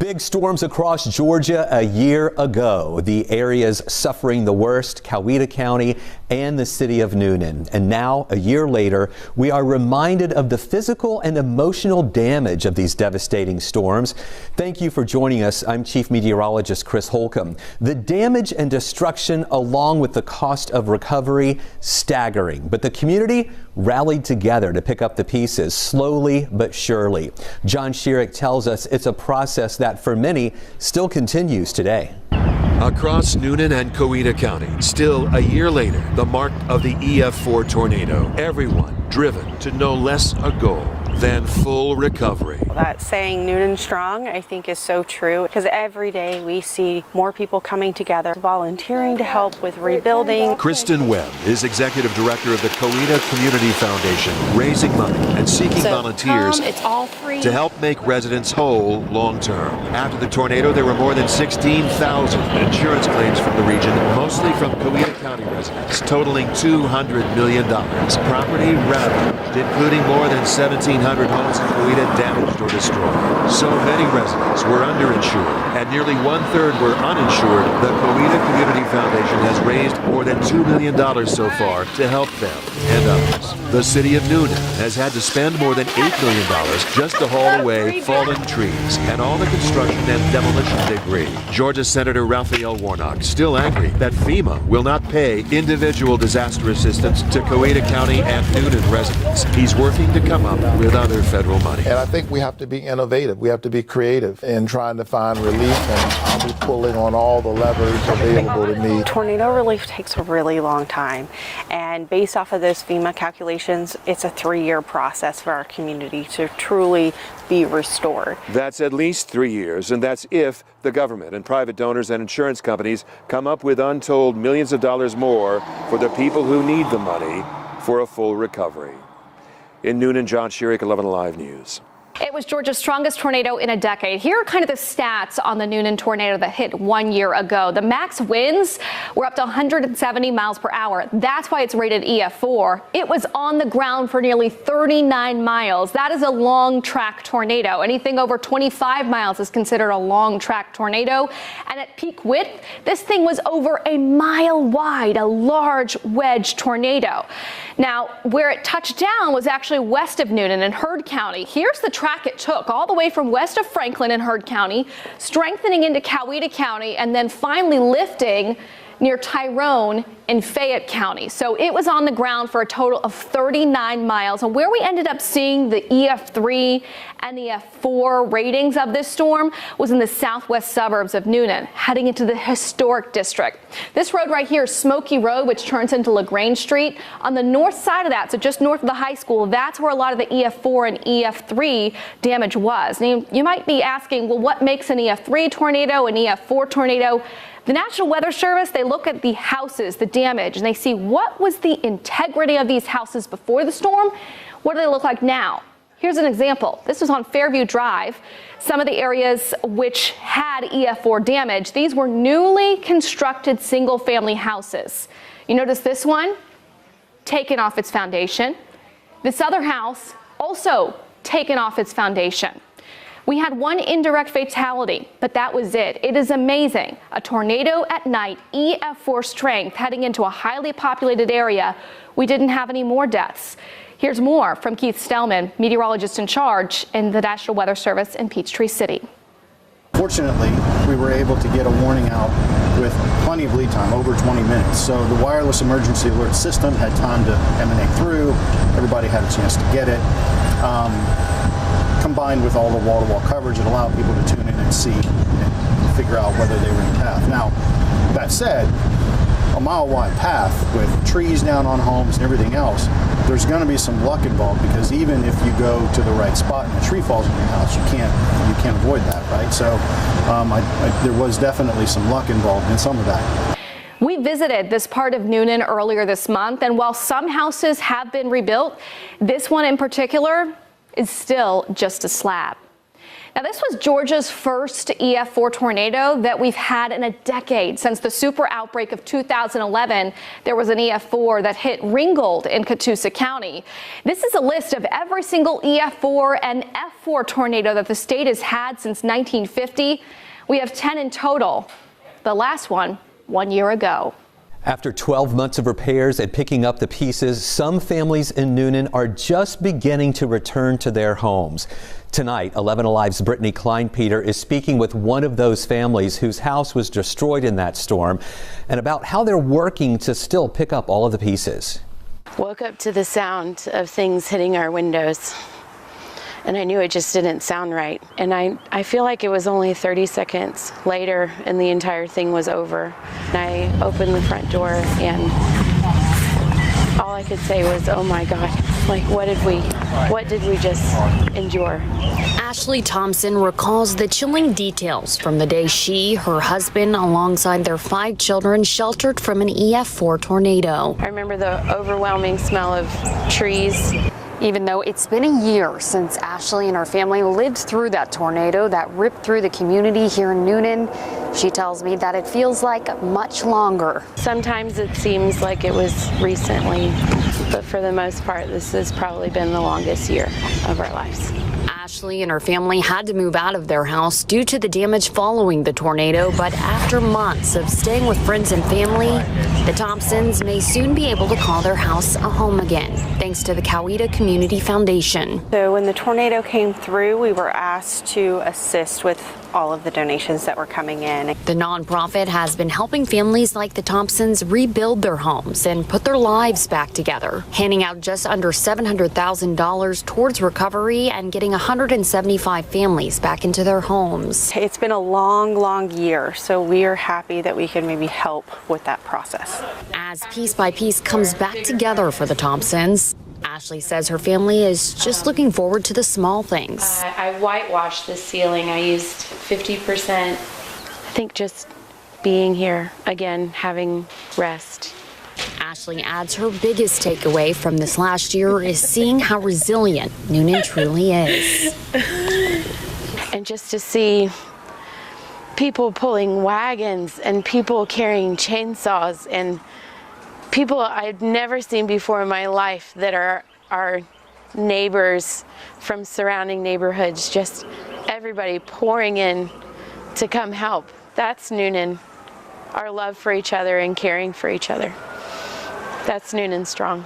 Big storms across Georgia a year ago. The areas suffering the worst, Coweta County and the city of Newnan. And now, a year later, we are reminded of the physical and emotional damage of these devastating storms. Thank you for joining us. I'm Chief Meteorologist Chris Holcomb. The damage and destruction, along with the cost of recovery, staggering. But the community rallied together to pick up the pieces, slowly but surely. John Sherrick tells us it's a process that for many still continues today. Across Newnan and Coweta County, still a year later, the mark of the EF4 tornado. Everyone driven to no less a goal than full recovery. That saying, Newnan strong, I think is so true, because every day we see more people coming together, volunteering to help with rebuilding. Kristen Webb is executive director of the Coweta Community Foundation, raising money and seeking volunteers it's all free to help make residents whole long term. After the tornado, there were more than 16,000 insurance claims from the region, mostly from Coweta County residents, totaling $200 million. Property ravaged, including more than 1,700 homes in Coweta damaged or destroyed. So many residents were underinsured, and nearly one-third were uninsured. The Coweta Community Foundation has raised more than $2 million so far to help them and others. The city of Newnan has had to spend more than $8 million just to haul away fallen trees and all the construction and demolition debris. Georgia Senator Raphael Warnock still angry that FEMA will not pay individual disaster assistance to Coweta County and Newnan residents. He's working to come up with other federal money. And I think we have to be innovative. We have to be creative in trying to find relief, and I'll be pulling on all the levers available to me. Tornado relief takes a really long time, and based off of those FEMA calculations, it's a 3-year process for our community to truly be restored. That's at least 3 years, and that's if the government and private donors and insurance companies come up with untold millions of dollars more for the people who need the money for a full recovery. In Newnan, John Sherrick, 11 Alive News. It was Georgia's strongest tornado in a decade. Here are kind of the stats on the Newnan tornado that hit 1 year ago. The max winds were up to 170 miles per hour. That's why it's rated EF4. It was on the ground for nearly 39 miles. That is a long track tornado. Anything over 25 miles is considered a long track tornado. And at peak width, this thing was over a mile wide, a large wedge tornado. Now, where it touched down was actually west of Newnan in Heard County. Here's the track it took all the way from west of Franklin in Heard County, strengthening into Coweta County, and then finally lifting near Tyrone in Fayette County. So it was on the ground for a total of 39 miles. And where we ended up seeing the EF3 and the F4 ratings of this storm was in the southwest suburbs of Newnan, heading into the historic district. This road right here is Smoky Road, which turns into LaGrange Street. On the north side of that, so just north of the high school, that's where a lot of the EF4 and EF3 damage was. Now, you might be asking, well, what makes an EF3 tornado, an EF4 tornado? The National Weather Service, they look at the houses, the damage, and they see what was the integrity of these houses before the storm. What do they look like now? Here's an example. This was on Fairview Drive. Some of the areas which had EF4 damage, these were newly constructed single-family houses. You notice this one, taken off its foundation. This other house, also taken off its foundation. We had one indirect fatality, but that was it. It is amazing. A tornado at night, EF4 strength, heading into a highly populated area. We didn't have any more deaths. Here's more from Keith Stellman, meteorologist in charge in the National Weather Service in Peachtree City. Fortunately, we were able to get a warning out with plenty of lead time, over 20 minutes. So the wireless emergency alert system had time to emanate through. Everybody had a chance to get it. Combined with all the wall-to-wall coverage, it allowed people to tune in and see and figure out whether they were in path. Now, that said, a mile-wide path with trees down on homes and everything else, there's going to be some luck involved, because even if you go to the right spot and a tree falls on your house, you can't avoid that, right? So there was definitely some luck involved in some of that. We visited this part of Newnan earlier this month, and while some houses have been rebuilt, this one in particular is still just a slab. Now, this was Georgia's first EF4 tornado that we've had in a decade. Since the super outbreak of 2011, there was an EF4 that hit Ringgold in Catoosa County. This is a list of every single EF4 and F4 tornado that the state has had since 1950. We have 10 in total. The last one year ago. After 12 months of repairs and picking up the pieces, some families in Newnan are just beginning to return to their homes. Tonight, 11 Alive's Brittany Kleinpeter is speaking with one of those families whose house was destroyed in that storm and about how they're working to still pick up all of the pieces. Woke up to the sound of things hitting our windows, and I knew it just didn't sound right. And I feel like it was only 30 seconds later and the entire thing was over. And I opened the front door and all I could say was, oh my God, like what did we just endure? Ashley Thompson recalls the chilling details from the day she, her husband, alongside their 5 children sheltered from an EF4 tornado. I remember the overwhelming smell of trees. Even though it's been a year since Ashley and her family lived through that tornado that ripped through the community here in Newnan, she tells me that it feels like much longer. Sometimes it seems like it was recently, but for the most part, this has probably been the longest year of our lives. Ashley and her family had to move out of their house due to the damage following the tornado, but after months of staying with friends and family, the Thompsons may soon be able to call their house a home again, thanks to the Coweta Community Foundation. So when the tornado came through, we were asked to assist with all of the donations that were coming in. The nonprofit has been helping families like the Thompsons rebuild their homes and put their lives back together, handing out just under $700,000 towards recovery and getting 175 families back into their homes. It's been a long year, so we are happy that we can maybe help with that process. As piece by piece comes back together for the Thompsons, Ashley says her family is just looking forward to the small things. I whitewashed the ceiling. I used 50%. I think just being here again, having rest. Ashley adds her biggest takeaway from this last year is seeing how resilient Newnan truly is. And just to see people pulling wagons and people carrying chainsaws and people I've never seen before in my life that are our neighbors from surrounding neighborhoods, just everybody pouring in to come help. That's Newnan, our love for each other and caring for each other. That's Newnan strong.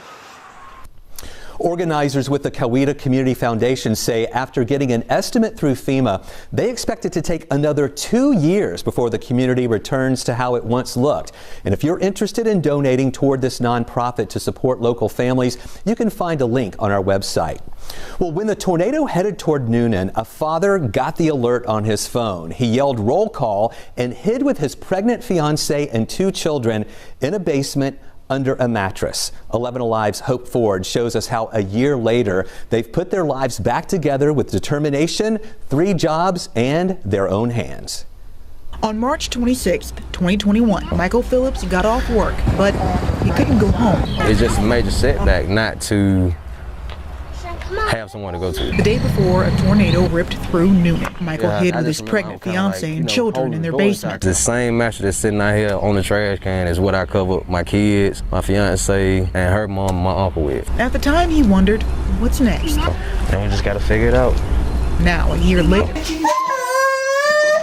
Organizers with the Coweta Community Foundation say after getting an estimate through FEMA, they expect it to take another 2 years before the community returns to how it once looked. And if you're interested in donating toward this nonprofit to support local families, you can find a link on our website. Well, when the tornado headed toward Newnan, a father got the alert on his phone. He yelled roll call and hid with his pregnant fiancee and 2 children in a basement under a mattress. 11 Alive's Hope Ford shows us how a year later they've put their lives back together with determination, 3 jobs, and their own hands. On March 26, 2021, Michael Phillips got off work, but he couldn't go home. It's just a major setback not to have someone to go to. The day before, a tornado ripped through Newnan. Michael hid with his pregnant fiancee and children in their basement. The same mattress that's sitting out here on the trash can is what I covered my kids, my fiancee, and her mom and my uncle with. At the time, he wondered, what's next? And we just got to figure it out. Now, a year later,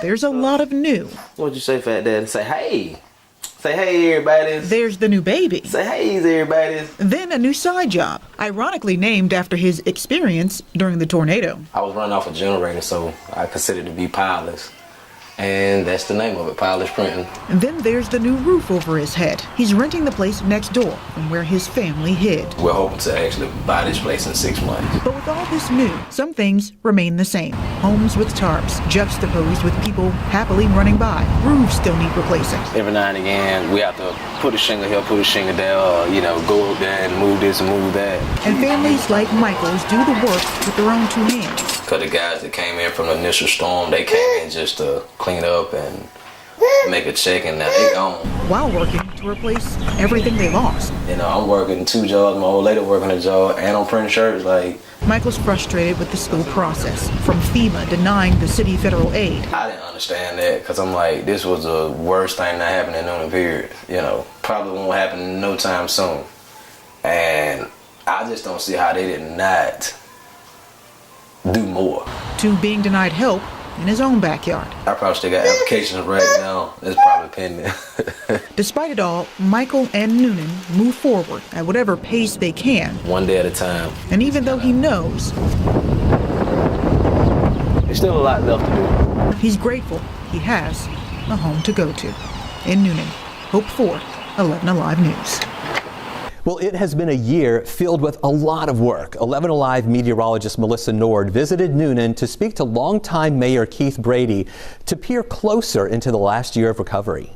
there's a lot of new. What'd you say, Fat Dad? Say, hey. Say, hey, everybody. There's the new baby. Say, hey, everybody. Then a new side job, ironically named after his experience during the tornado. I was running off a generator, so I considered it to be pileless. And that's the name of it, pileless printing. And then there's the new roof over his head. He's renting the place next door from where his family hid. We're hoping to actually buy this place in 6 months. But with all this new, some things remain the same. Homes with tarps, juxtaposed with people happily running by. Roofs still need replacing. Every now and again, we have to put a shingle here, put a shingle there, or, go up there and move this and move that. And families like Michael's do the work with their own 2 hands. Because the guys that came in from the initial storm, they came in just to clean up and make a check and now they gone. while working to replace everything they lost. You know, I'm working 2 jobs, my old lady working a job, and I'm printing shirts. Like, Michael's frustrated with the school process, from FEMA denying the city federal aid. I didn't understand that because I'm like, this was the worst thing that happened in Newnan, period. You know, probably won't happen no time soon. And I just don't see how they did not do more. To being denied help in his own backyard. I probably still got applications right now. It's probably pending. Despite it all, Michael and Newnan move forward at whatever pace they can. One day at a time. And even though he knows, there's still a lot left to do. He's grateful he has a home to go to. In Newnan, Hope Ford, 11 Alive News. Well, it has been a year filled with a lot of work. 11 Alive meteorologist Melissa Nord visited Newnan to speak to longtime Mayor Keith Brady to peer closer into the last year of recovery.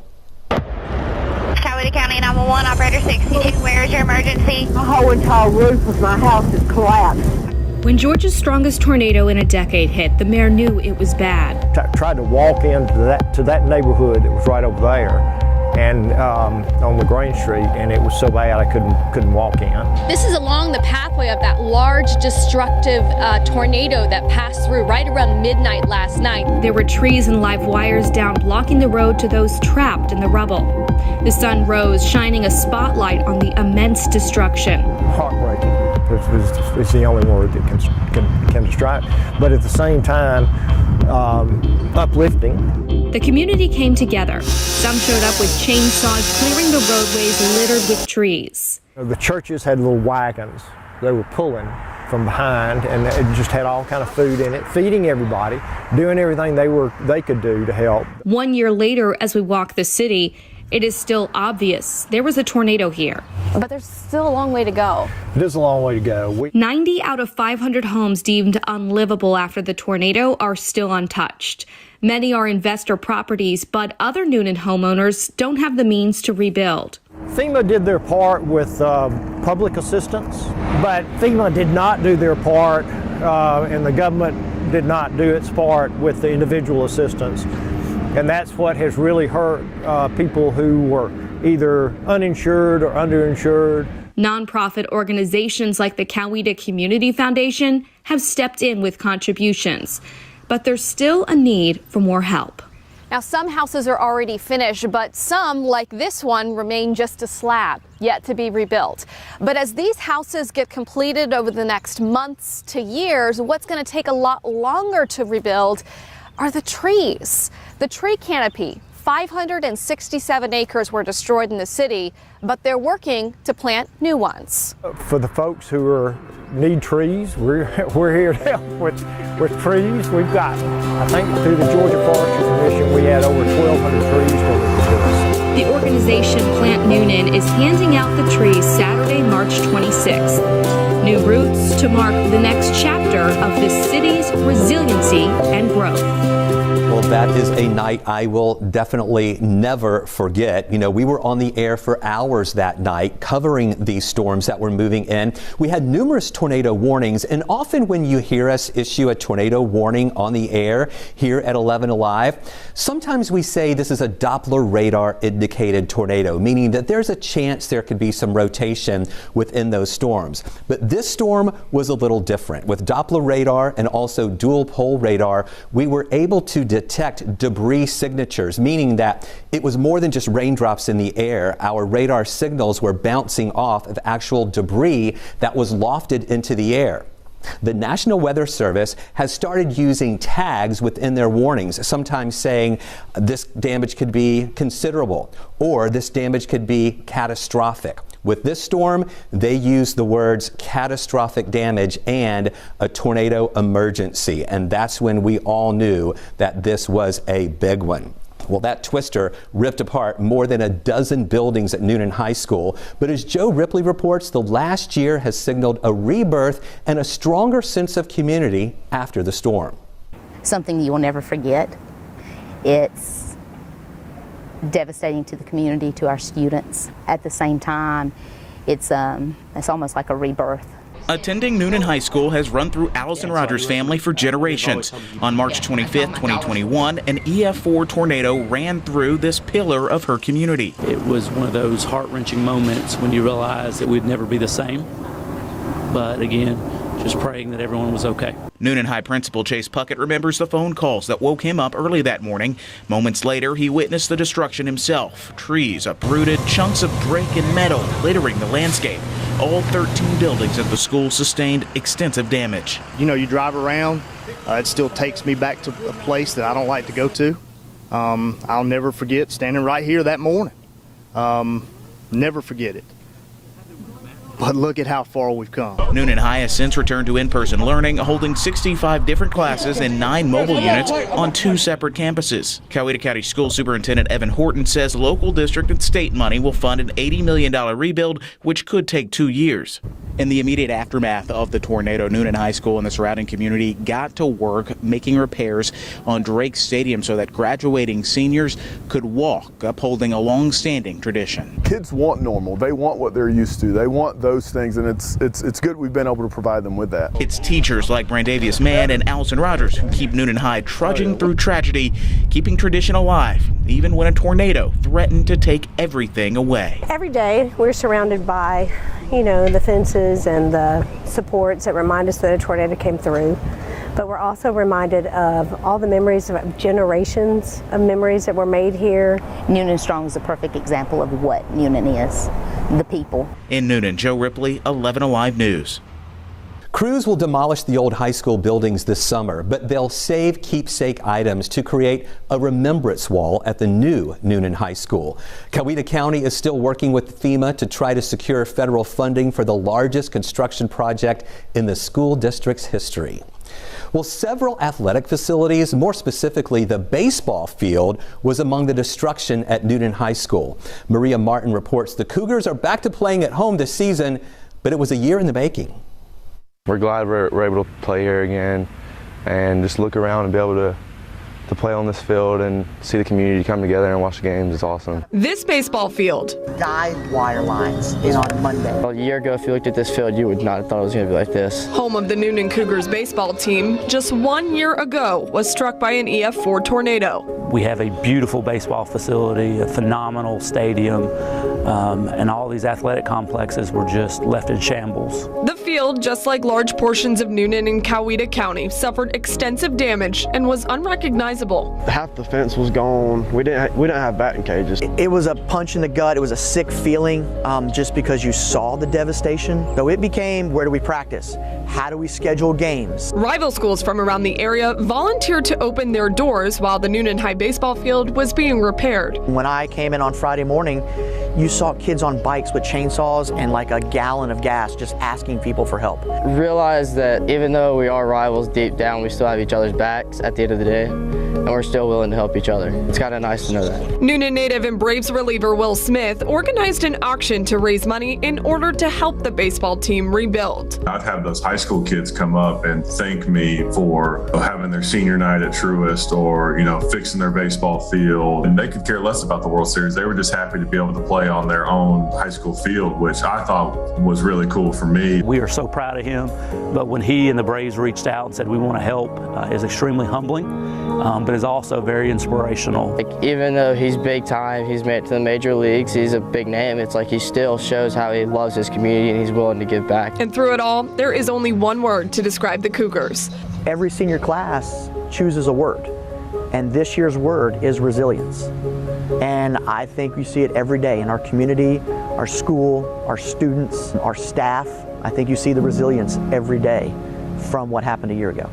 Coweta County 911, operator 62, where is your emergency? The whole entire roof of my house has collapsed. When Georgia's strongest tornado in a decade hit, the mayor knew it was bad. Tried to walk into that neighborhood that was right over there, and on the Green Street, and it was so bad I couldn't walk in. This is along the pathway of that large destructive tornado that passed through right around midnight last night. There were trees and live wires down, blocking the road to those trapped in the rubble. The sun rose, shining a spotlight on the immense destruction. Heartbreaking. It's the only word that can describe it. But at the same time, uplifting. The community came together. Some showed up with chainsaws, clearing the roadways littered with trees. The churches had little wagons they were pulling from behind, and it just had all kind of food in it, feeding everybody, doing everything they could do to help. 1 year later, as we walk the city, it is still obvious there was a tornado here. But there's still a long way to go. It is a long way to go. 90 out of 500 homes deemed unlivable after the tornado are still untouched. Many are investor properties, but other Newnan homeowners don't have the means to rebuild. FEMA did their part with public assistance, but FEMA did not do their part, and the government did not do its part with the individual assistance. And that's what has really hurt people who were either uninsured or underinsured. Nonprofit organizations like the Coweta Community Foundation have stepped in with contributions, but there's still a need for more help. Now, some houses are already finished, but some, like this one, remain just a slab, yet to be rebuilt. But as these houses get completed over the next months to years, what's going to take a lot longer to rebuild are the trees. The tree canopy, 567 acres were destroyed in the city, but they're working to plant new ones. For the folks who need trees, we're here to help with trees. We've got, I think through the Georgia Forestry Commission, we had over 1,200 trees where we could do this. The organization Plant Newnan is handing out the trees Saturday, March 26th. New roots to mark the next chapter of this city's resiliency and growth. Well, that is a night I will definitely never forget. You know, we were on the air for hours that night covering these storms that were moving in. We had numerous tornado warnings, and often when you hear us issue a tornado warning on the air here at 11 Alive, sometimes we say this is a Doppler radar indicated tornado, meaning that there's a chance there could be some rotation within those storms. But this storm was a little different. With Doppler radar and also dual pole radar, we were able to detect debris signatures, meaning that it was more than just raindrops in the air. Our radar signals were bouncing off of actual debris that was lofted into the air. The National Weather Service has started using tags within their warnings, sometimes saying this damage could be considerable or this damage could be catastrophic. With this storm, they used the words catastrophic damage and a tornado emergency, and that's when we all knew that this was a big one. Well, that twister ripped apart more than a dozen buildings at Newnan High School. But as Joe Ripley reports, the last year has signaled a rebirth and a stronger sense of community after the storm. Something you will never forget. It's devastating to the community, to our students. At the same time, it's almost like a rebirth. Attending Newnan High School has run through Allison Rogers' family for generations. On March 25, 2021, an EF4 tornado ran through this pillar of her community. It was one of those heart-wrenching moments when you realize that we'd never be the same. But again, just praying that everyone was okay. Newnan High Principal Chase Puckett remembers the phone calls that woke him up early that morning. Moments later, he witnessed the destruction himself. Trees uprooted, chunks of brick and metal littering the landscape. All 13 buildings at the school sustained extensive damage. You know, you drive around, it still takes me back to a place that I don't like to go to. I'll never forget standing right here that morning. Never forget it. But look at how far we've come. Newnan High has since returned to in-person learning, holding 65 different classes and 9 mobile units on 2 separate campuses. Coweta County School Superintendent Evan Horton says local district and state money will fund an $80 million rebuild, which could take 2 years. In the immediate aftermath of the tornado, Newnan High School and the surrounding community got to work making repairs on Drake Stadium so that graduating seniors could walk, upholding a long-standing tradition. Kids want normal. They want what they're used to. They want those things, and it's good we've been able to provide them with that. It's teachers like Brandavius Mann and Allison Rogers who keep Newnan High trudging through tragedy, keeping tradition alive, even when a tornado threatened to take everything away. Every day we're surrounded by, the fences and the supports that remind us that a tornado came through. But we're also reminded of all the memories of generations of memories that were made here. Newnan Strong is a perfect example of what Newnan is, the people. In Newnan, Joe Ripley, 11 Alive News. Crews will demolish the old high school buildings this summer, but they'll save keepsake items to create a remembrance wall at the new Newnan High School. Coweta County is still working with FEMA to try to secure federal funding for the largest construction project in the school district's history. Well, several athletic facilities, more specifically the baseball field, was among the destruction at Newnan High School. Maria Martin reports the Cougars are back to playing at home this season, but it was a year in the making. We're glad we're able to play here again and just look around and be able to play on this field and see the community come together and watch the games is awesome. This baseball field. Guide wire lines in on Monday. A year ago, if you looked at this field, you would not have thought it was going to be like this. Home of the Newnan Cougars baseball team, just 1 year ago, was struck by an EF4 tornado. We have a beautiful baseball facility, a phenomenal stadium, and all these athletic complexes were just left in shambles. The field, just like large portions of Newnan and Coweta County, suffered extensive damage and was unrecognizable. Half the fence was gone. We didn't have batting cages. It was a punch in the gut. It was a sick feeling just because you saw the devastation. So it became, where do we practice? How do we schedule games? Rival schools from around the area volunteered to open their doors while the Newnan High baseball field was being repaired. When I came in on Friday morning, you saw kids on bikes with chainsaws and like a gallon of gas just asking people for help. Realize that even though we are rivals deep down, we still have each other's backs at the end of the day, and we're still willing to help each other. It's kind of nice to know that. Newnan native and Braves reliever Will Smith organized an auction to raise money in order to help the baseball team rebuild. I've had those high school kids come up and thank me for having their senior night at Truist or, fixing their baseball field. And they could care less about the World Series. They were just happy to be able to play on their own high school field, which I thought was really cool for me. We are so proud of him, but when he and the Braves reached out and said we want to help, is extremely humbling, but is also very inspirational. Even though he's big time, he's made it to the major leagues, he's a big name, it's like he still shows how he loves his community and he's willing to give back. And through it all, there is only one word to describe the Cougars. Every senior class chooses a word, and this year's word is resilience. And I think you see it every day in our community, our school, our students, our staff. I think you see the resilience every day from what happened a year ago.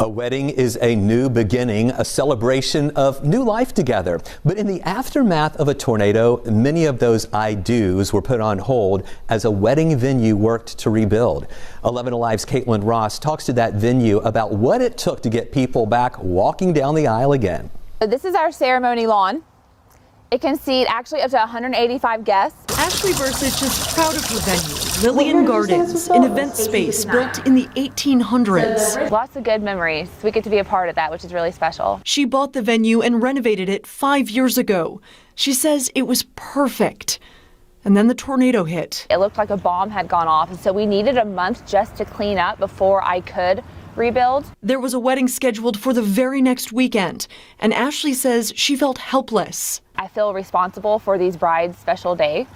A wedding is a new beginning, a celebration of new life together. But in the aftermath of a tornado, many of those I do's were put on hold as a wedding venue worked to rebuild. 11 Alive's Caitlin Ross talks to that venue about what it took to get people back walking down the aisle again. This is our ceremony lawn. It can seat actually up to 185 guests. Ashley Bursich is proud of her venue, Lillian Gardens, an event space built in the 1800s. Lots of good memories. We get to be a part of that, which is really special. She bought the venue and renovated it 5 years ago. She says it was perfect. And then the tornado hit. It looked like a bomb had gone off, and so we needed a month just to clean up before I could rebuild. There was a wedding scheduled for the very next weekend, and Ashley says she felt helpless. I feel responsible for these brides' special day.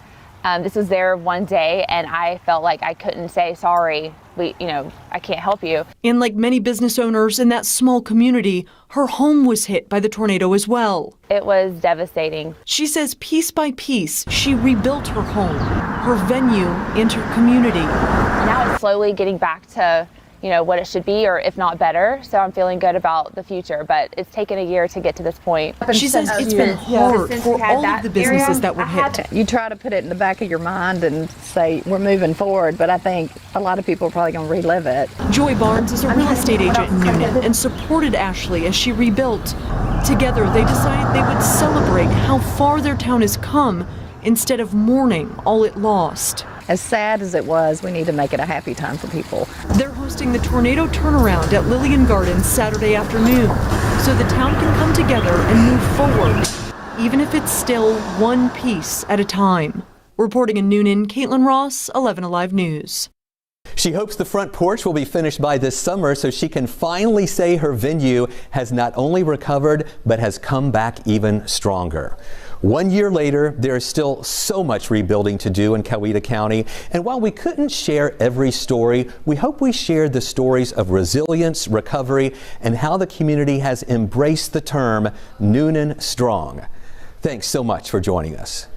This was their one day, and I felt like I couldn't say sorry. I can't help you. And like many business owners in that small community, her home was hit by the tornado as well. It was devastating. She says piece by piece, she rebuilt her home, her venue, and her community. Now it's slowly getting back to what it should be, or if not better. So I'm feeling good about the future, but it's taken a year to get to this point. She says it's been hard for all of the businesses that were hit. You try to put it in the back of your mind and say we're moving forward, but I think a lot of people are probably going to relive it. Joy Barnes is a real estate agent in Newnan and supported Ashley as she rebuilt. Together, they decided they would celebrate how far their town has come instead of mourning all it lost. As sad as it was, we need to make it a happy time for people. They're hosting the tornado turnaround at Lillian Gardens Saturday afternoon, so the town can come together and move forward, even if it's still one piece at a time. Reporting in Newnan, Caitlin Ross, 11 Alive News. She hopes the front porch will be finished by this summer so she can finally say her venue has not only recovered, but has come back even stronger. 1 year later, there is still so much rebuilding to do in Coweta County. And while we couldn't share every story, we hope we shared the stories of resilience, recovery, and how the community has embraced the term Newnan Strong. Thanks so much for joining us.